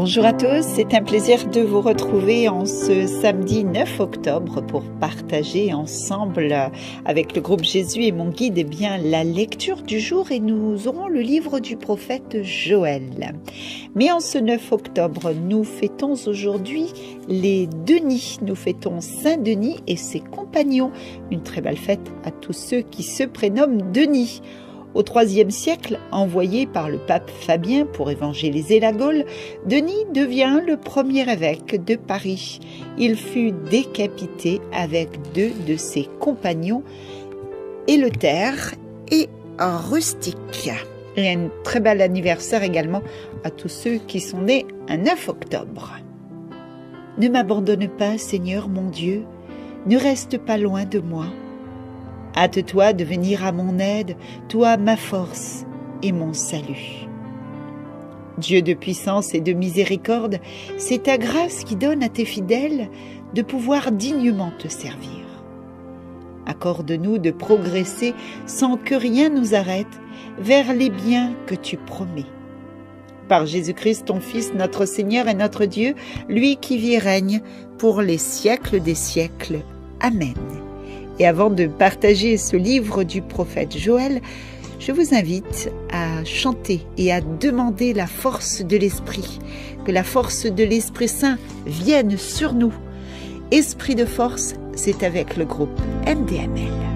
Bonjour à tous, c'est un plaisir de vous retrouver en ce samedi 9 octobre pour partager ensemble avec le groupe Jésus et mon guide la lecture du jour et nous aurons le livre du prophète Joël. Mais en ce 9 octobre, nous fêtons aujourd'hui les Denis, nous fêtons Saint Denis et ses compagnons. Une très belle fête à tous ceux qui se prénomment Denis. Au IIIe siècle, envoyé par le pape Fabien pour évangéliser la Gaule, Denis devient le premier évêque de Paris. Il fut décapité avec 2 de ses compagnons, Éleuthère et Rustique. Et un très bel anniversaire également à tous ceux qui sont nés un 9 octobre. Ne m'abandonne pas, Seigneur mon Dieu, ne reste pas loin de moi. Hâte-toi de venir à mon aide, toi ma force et mon salut. Dieu de puissance et de miséricorde, c'est ta grâce qui donne à tes fidèles de pouvoir dignement te servir. Accorde-nous de progresser sans que rien nous arrête vers les biens que tu promets. Par Jésus-Christ, ton Fils, notre Seigneur et notre Dieu, lui qui vit et règne pour les siècles des siècles. Amen. Et avant de partager ce livre du prophète Joël, je vous invite à chanter et à demander la force de l'Esprit, que la force de l'Esprit Saint vienne sur nous. Esprit de force, c'est avec le groupe MDML.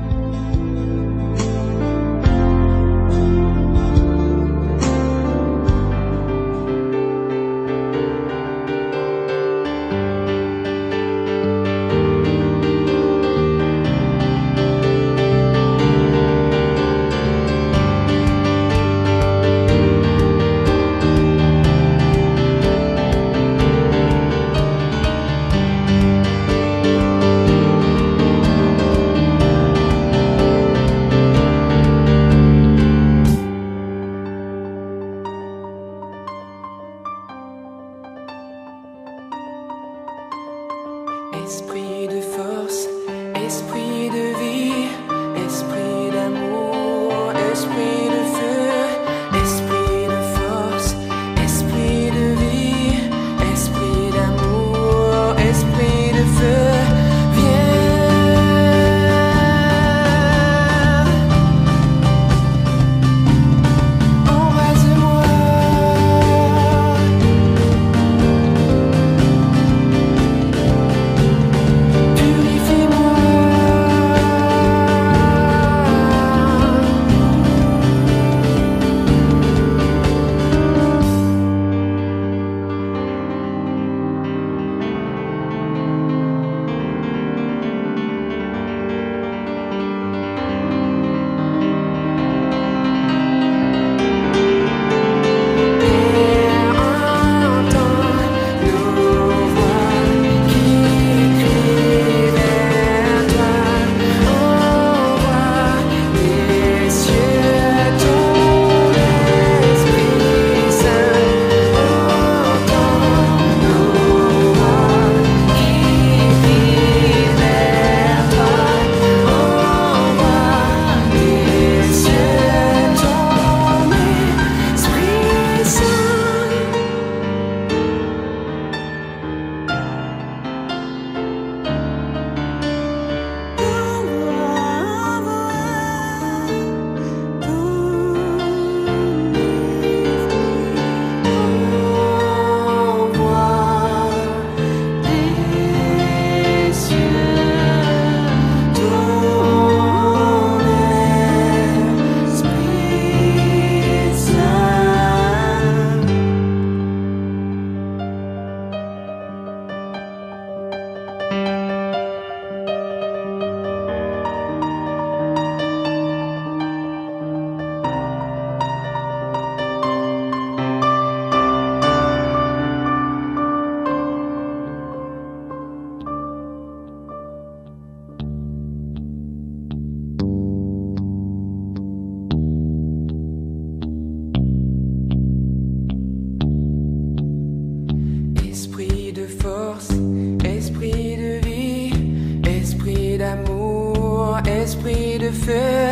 esprit de feu,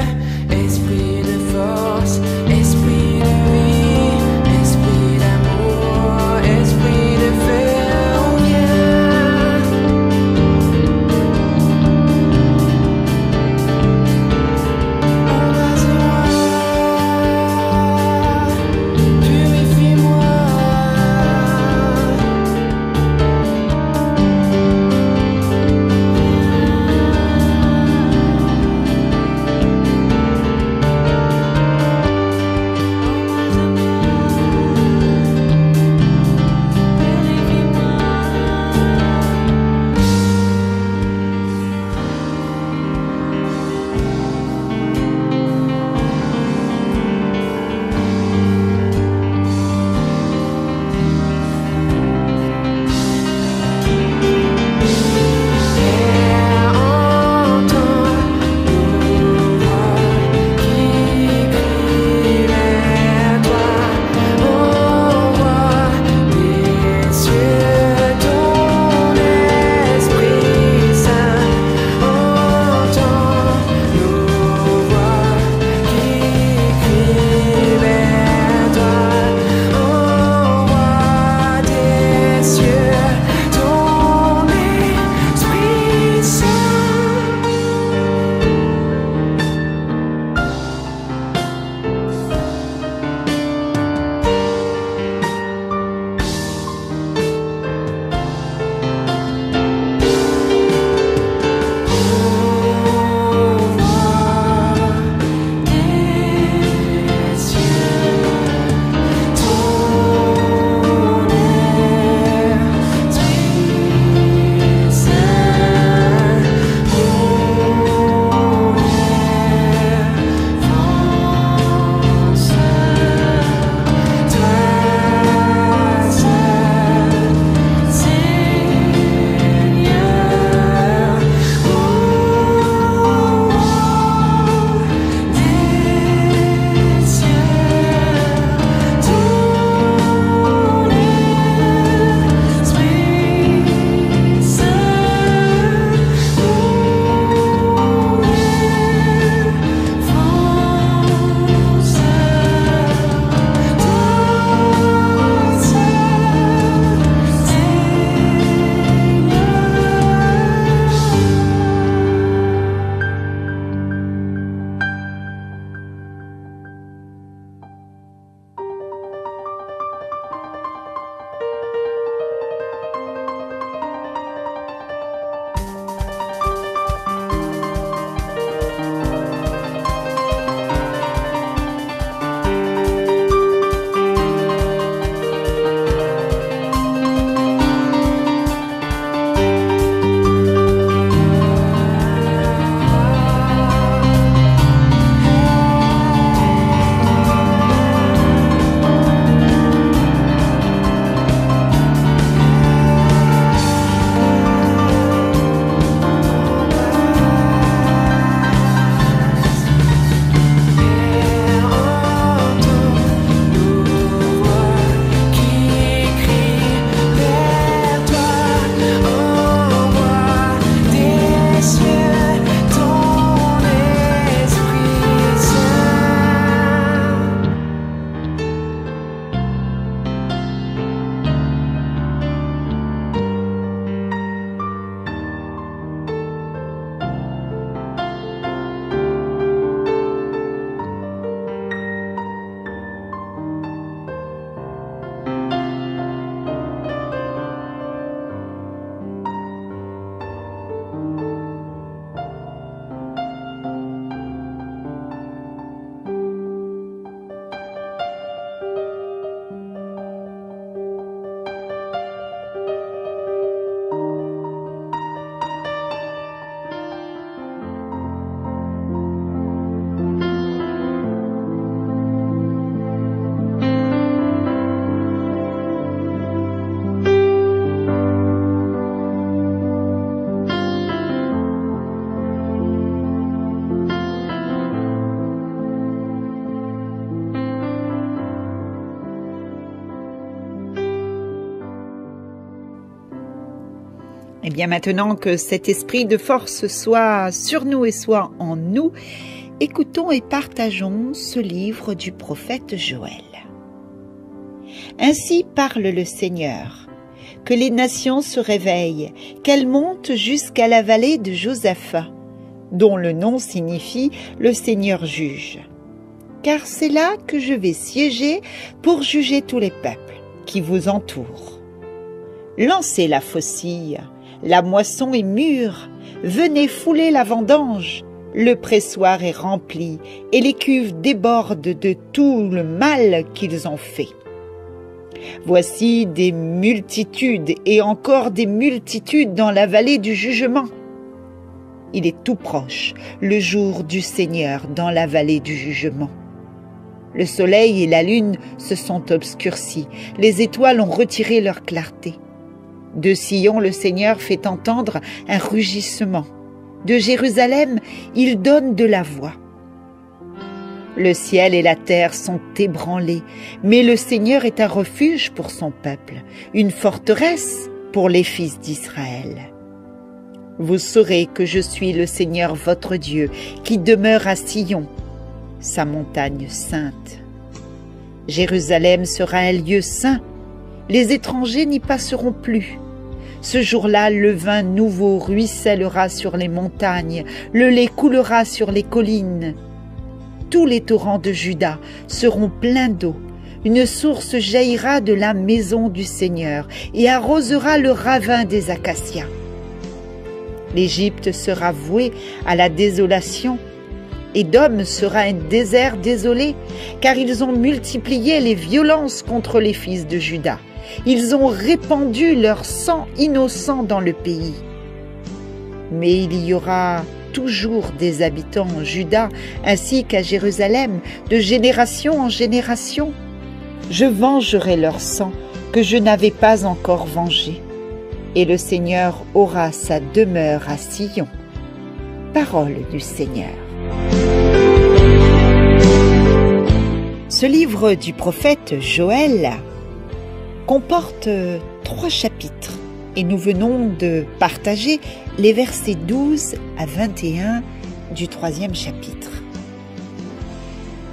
esprit de force, esprit de vie, esprit d'amour, esprit de feu, oh yeah. Embrase-moi, purifie-moi. Et bien maintenant que cet esprit de force soit sur nous et soit en nous, écoutons et partageons ce livre du prophète Joël. Ainsi parle le Seigneur, que les nations se réveillent, qu'elles montent jusqu'à la vallée de Josaphat, dont le nom signifie « le Seigneur juge ». Car c'est là que je vais siéger pour juger tous les peuples qui vous entourent. Lancez la faucille, la moisson est mûre, venez fouler la vendange, le pressoir est rempli et les cuves débordent de tout le mal qu'ils ont fait. Voici des multitudes et encore des multitudes dans la vallée du jugement. Il est tout proche, le jour du Seigneur dans la vallée du jugement. Le soleil et la lune se sont obscurcis, les étoiles ont retiré leur clarté. De Sion, le Seigneur fait entendre un rugissement. De Jérusalem, il donne de la voix. Le ciel et la terre sont ébranlés, mais le Seigneur est un refuge pour son peuple, une forteresse pour les fils d'Israël. Vous saurez que je suis le Seigneur votre Dieu, qui demeure à Sion, sa montagne sainte. Jérusalem sera un lieu saint, les étrangers n'y passeront plus. Ce jour-là, le vin nouveau ruissellera sur les montagnes, le lait coulera sur les collines. Tous les torrents de Juda seront pleins d'eau. Une source jaillira de la maison du Seigneur et arrosera le ravin des acacias. L'Égypte sera vouée à la désolation. Édom sera un désert désolé, car ils ont multiplié les violences contre les fils de Juda. Ils ont répandu leur sang innocent dans le pays. Mais il y aura toujours des habitants en Juda, ainsi qu'à Jérusalem, de génération en génération. Je vengerai leur sang que je n'avais pas encore vengé, et le Seigneur aura sa demeure à Sion. Parole du Seigneur. Ce livre du prophète Joël comporte 3 chapitres et nous venons de partager les versets 12 à 21 du 3e chapitre.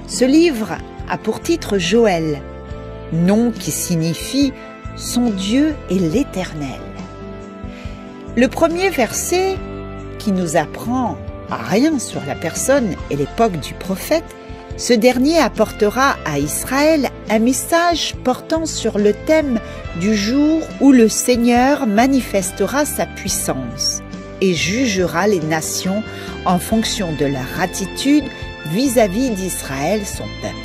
Ce livre a pour titre Joël, nom qui signifie « Son Dieu est l'Éternel ». Le premier verset, qui nous apprend rien sur la personne et l'époque du prophète, ce dernier apportera à Israël un message portant sur le thème du jour où le Seigneur manifestera sa puissance et jugera les nations en fonction de leur attitude vis-à-vis d'Israël, son peuple.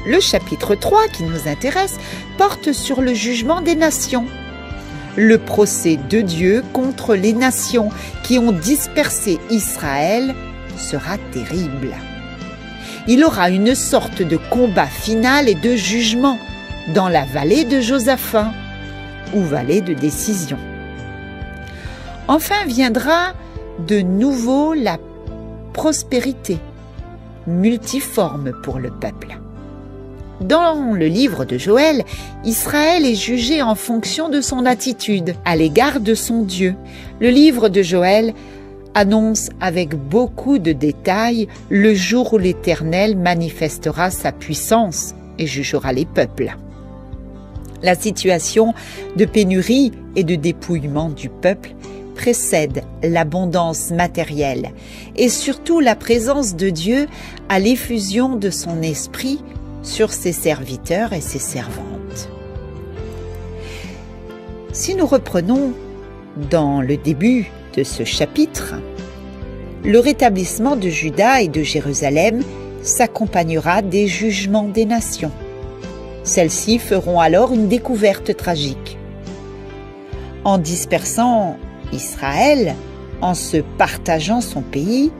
Le chapitre 3 qui nous intéresse porte sur le jugement des nations. Le procès de Dieu contre les nations qui ont dispersé Israël sera terrible. Il aura une sorte de combat final et de jugement dans la vallée de Josaphat, ou vallée de décision. Enfin viendra de nouveau la prospérité, multiforme pour le peuple. Dans le livre de Joël, Israël est jugé en fonction de son attitude à l'égard de son Dieu. Le livre de Joël annonce avec beaucoup de détails le jour où l'Éternel manifestera sa puissance et jugera les peuples. La situation de pénurie et de dépouillement du peuple précède l'abondance matérielle et surtout la présence de Dieu à l'effusion de son esprit sur ses serviteurs et ses servantes. Si nous reprenons dans le début de ce chapitre, le rétablissement de Juda et de Jérusalem s'accompagnera des jugements des nations. Celles-ci feront alors une découverte tragique. En dispersant Israël, en se partageant son pays,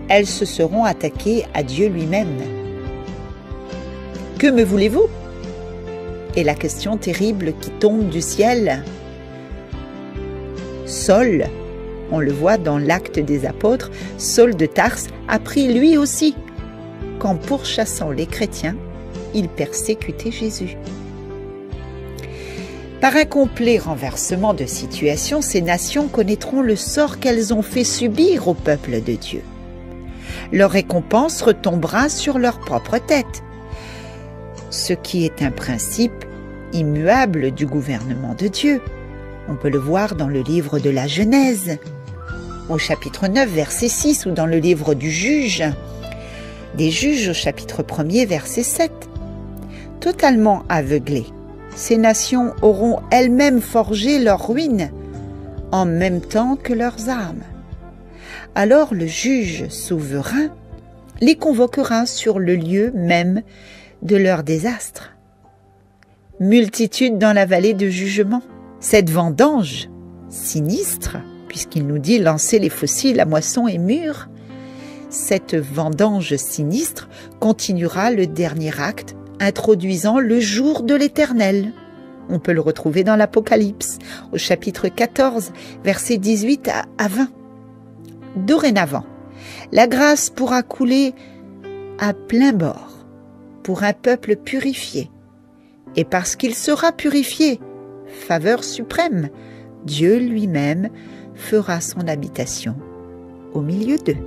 elles se seront attaquées à Dieu lui-même. Que me voulez-vous ? Est la question terrible qui tombe du ciel. Saul, on le voit dans l'Acte des Apôtres, Saul de Tarse a pris lui aussi, qu'en pourchassant les chrétiens, il persécutait Jésus. Par un complet renversement de situation, ces nations connaîtront le sort qu'elles ont fait subir au peuple de Dieu. Leur récompense retombera sur leur propre tête, ce qui est un principe immuable du gouvernement de Dieu. On peut le voir dans le livre de la Genèse, au chapitre 9, verset 6, ou dans le livre des Juges, au chapitre 1er, verset 7. Totalement aveuglées, ces nations auront elles-mêmes forgé leur ruine en même temps que leurs armes. Alors le juge souverain les convoquera sur le lieu même de leur désastre. Multitude dans la vallée de jugement. Cette vendange sinistre, puisqu'il nous dit lancer les fossiles à moisson et mûr, cette vendange sinistre continuera le dernier acte, introduisant le jour de l'Éternel. On peut le retrouver dans l'Apocalypse, au chapitre 14, versets 18 à 20. Dorénavant, la grâce pourra couler à plein bord pour un peuple purifié. Et parce qu'il sera purifié, faveur suprême, Dieu lui-même fera son habitation au milieu d'eux.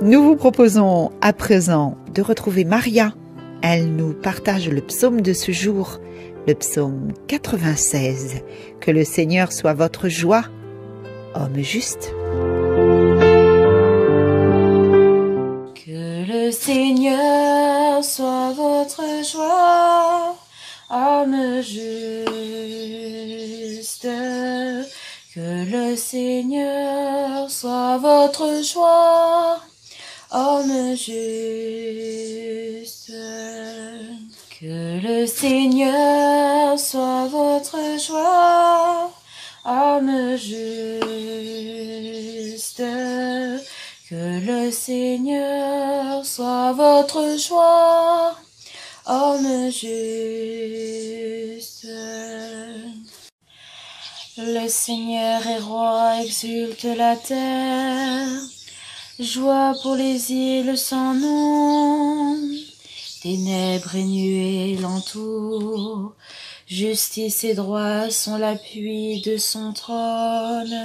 Nous vous proposons à présent de retrouver Maria. Elle nous partage le psaume de ce jour, le psaume 96. Que le Seigneur soit votre joie, homme juste. Que le Seigneur soit votre joie, homme juste. Que le Seigneur soit votre joie, homme juste. Que le Seigneur soit votre joie, homme juste. Que le Seigneur soit votre joie, homme juste. Le Seigneur est roi, exulte la terre. Joie pour les îles sans nom, ténèbres et nuées l'entourent, justice et droit sont l'appui de son trône.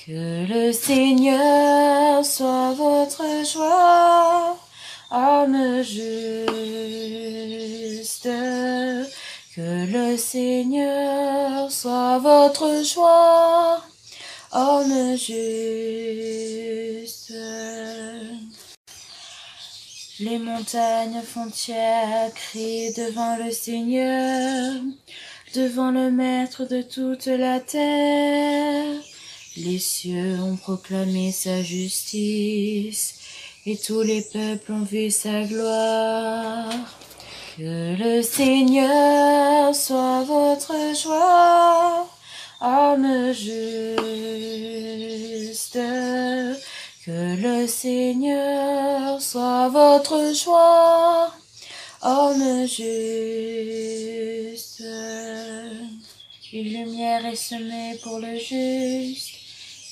Que le Seigneur soit votre joie, homme juste. Que le Seigneur soit votre joie, homme juste. Les montagnes frontières crient devant le Seigneur, devant le Maître de toute la terre. Les cieux ont proclamé sa justice, et tous les peuples ont vu sa gloire. Que le Seigneur soit votre joie, homme juste. Que le Seigneur soit votre joie, homme juste. Une lumière est semée pour le juste,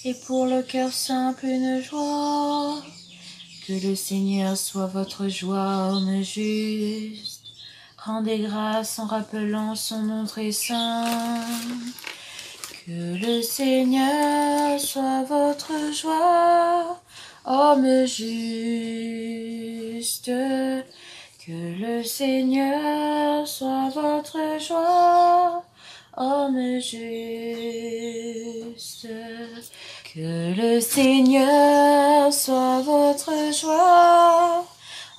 et pour le cœur simple une joie. Que le Seigneur soit votre joie, homme juste. Rendez grâce en rappelant son nom très saint. Que le Seigneur soit votre joie, homme juste. Que le Seigneur soit votre joie, homme juste. Que le Seigneur soit votre joie,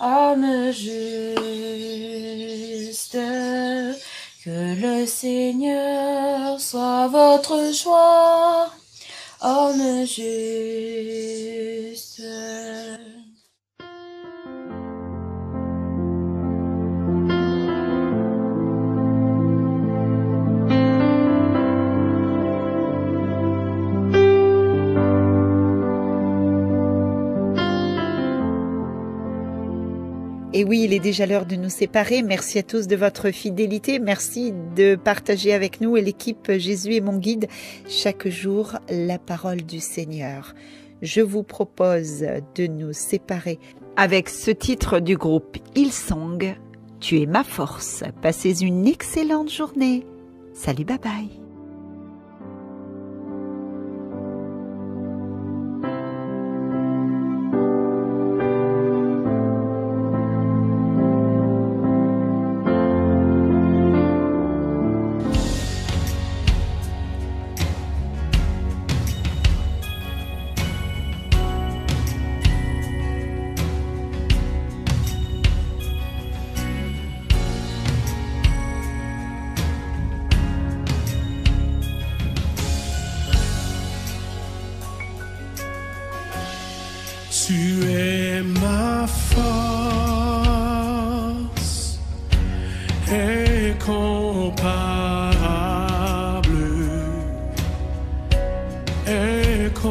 homme juste. Que le Seigneur soit votre joie, homme juste. Et oui, il est déjà l'heure de nous séparer. Merci à tous de votre fidélité. Merci de partager avec nous et l'équipe Jésus est mon guide chaque jour la parole du Seigneur. Je vous propose de nous séparer avec ce titre du groupe Hillsong, Tu es ma force. Passez une excellente journée. Salut, bye bye. Tu es ma force incomparable, incomparable.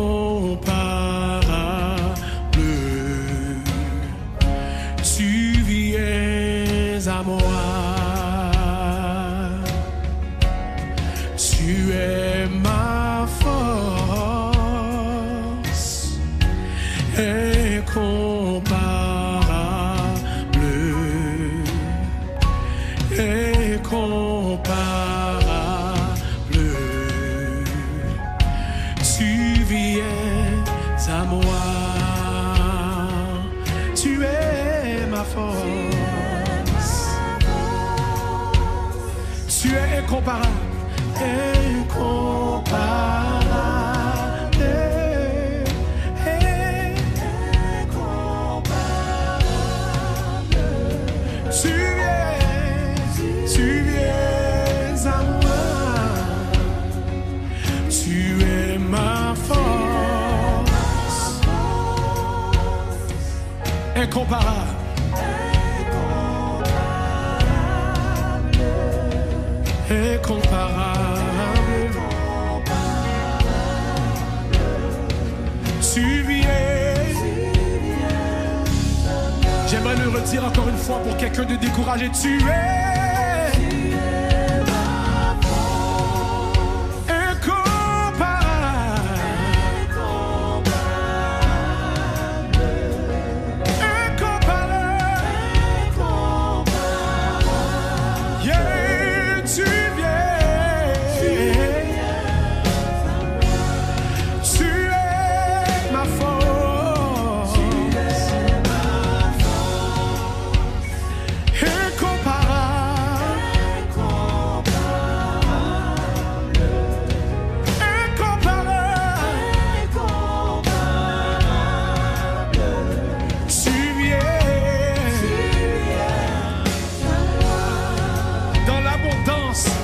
Tu viens à moi, tu es ma force incomparable, incomparable. Tu viens à moi, tu es ma force, tu es incomparable, incomparable. Tu viens à moi, tu es ma force, incomparable, incomparable. Tu viens. J'aimerais le redire encore une fois pour quelqu'un de découragé. Tu es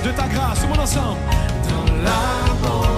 de ta grâce, tout le monde ensemble. Dans l'abondance